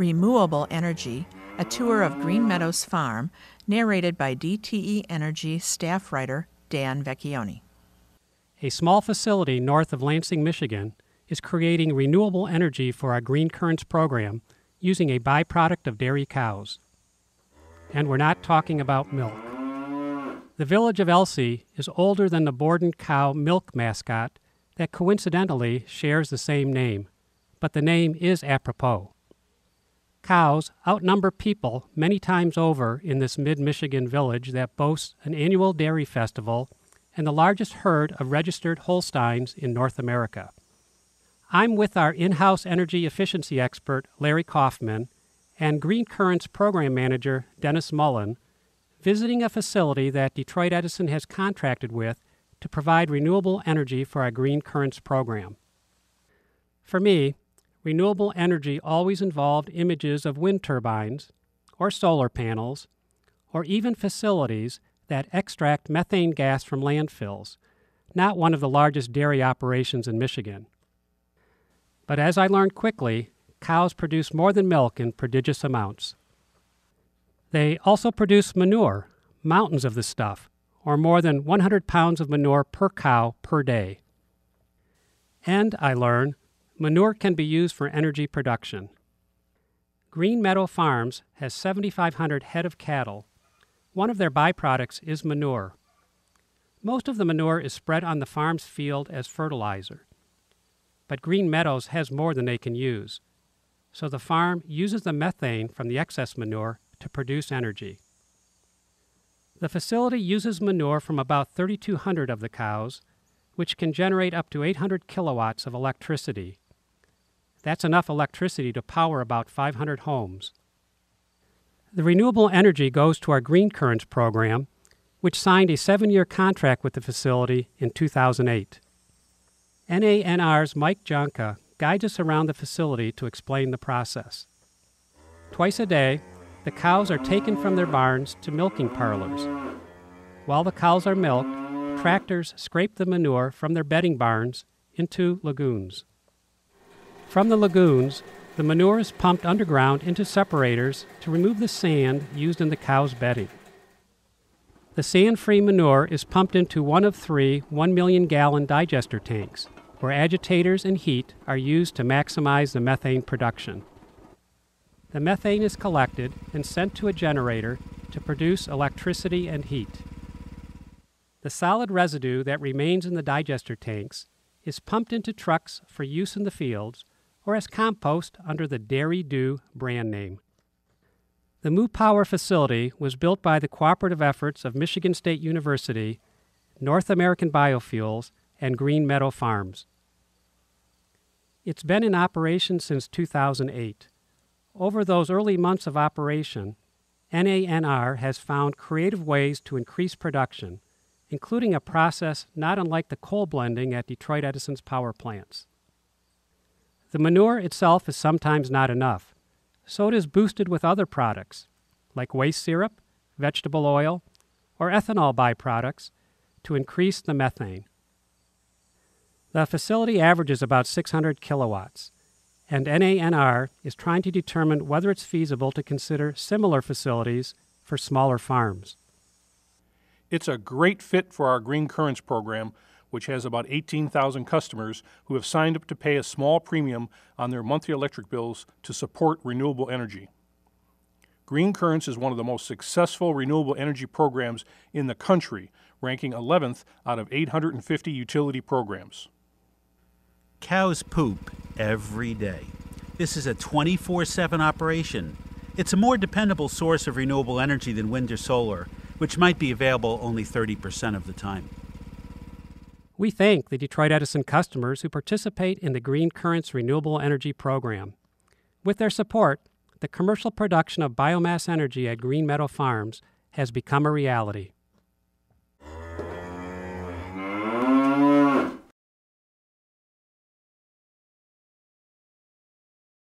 ReMOOable Energy, a tour of Green Meadows Farm, narrated by DTE Energy staff writer Dan Vecchione. A small facility north of Lansing, Michigan, is creating renewable energy for our GreenCurrents program using a byproduct of dairy cows. And we're not talking about milk. The village of Elsie is older than the Borden cow milk mascot that coincidentally shares the same name, but the name is apropos. Cows outnumber people many times over in this mid-Michigan village that boasts an annual dairy festival and the largest herd of registered Holsteins in North America. I'm with our in-house energy efficiency expert, Larry Kaufman, and GreenCurrents program manager, Dennis Mullen, visiting a facility that Detroit Edison has contracted with to provide renewable energy for our GreenCurrents program. For me, renewable energy always involved images of wind turbines, or solar panels, or even facilities that extract methane gas from landfills, not one of the largest dairy operations in Michigan. But as I learned quickly, cows produce more than milk in prodigious amounts. They also produce manure, mountains of the stuff, or more than 100 pounds of manure per cow per day. And I learned manure can be used for energy production. Green Meadow Farms has 7,500 head of cattle. One of their byproducts is manure. Most of the manure is spread on the farm's field as fertilizer. But Green Meadows has more than they can use, so the farm uses the methane from the excess manure to produce energy. The facility uses manure from about 3,200 of the cows, which can generate up to 800 kilowatts of electricity. That's enough electricity to power about 500 homes. The renewable energy goes to our GreenCurrents program, which signed a 7-year contract with the facility in 2008. NANR's Mike Jonka guides us around the facility to explain the process. Twice a day, the cows are taken from their barns to milking parlors. While the cows are milked, tractors scrape the manure from their bedding barns into lagoons. From the lagoons, the manure is pumped underground into separators to remove the sand used in the cow's bedding. The sand-free manure is pumped into one of 3 1-million-gallon digester tanks, where agitators and heat are used to maximize the methane production. The methane is collected and sent to a generator to produce electricity and heat. The solid residue that remains in the digester tanks is pumped into trucks for use in the fields or as compost under the Dairy Dew brand name. The Moo Power facility was built by the cooperative efforts of Michigan State University, North American Biofuels, and Green Meadow Farms. It's been in operation since 2008. Over those early months of operation, NANR has found creative ways to increase production, including a process not unlike the coal blending at Detroit Edison's power plants. The manure itself is sometimes not enough, so it is boosted with other products, like waste syrup, vegetable oil, or ethanol byproducts, to increase the methane. The facility averages about 600 kilowatts, and NANR is trying to determine whether it's feasible to consider similar facilities for smaller farms. It's a great fit for our GreenCurrents program, which has about 18,000 customers who have signed up to pay a small premium on their monthly electric bills to support renewable energy. GreenCurrents is one of the most successful renewable energy programs in the country, ranking 11th out of 850 utility programs. Cows poop every day. This is a 24/7 operation. It's a more dependable source of renewable energy than wind or solar, which might be available only 30% of the time. We thank the Detroit Edison customers who participate in the GreenCurrents Renewable Energy Program. With their support, the commercial production of biomass energy at Green Meadow Farms has become a reality.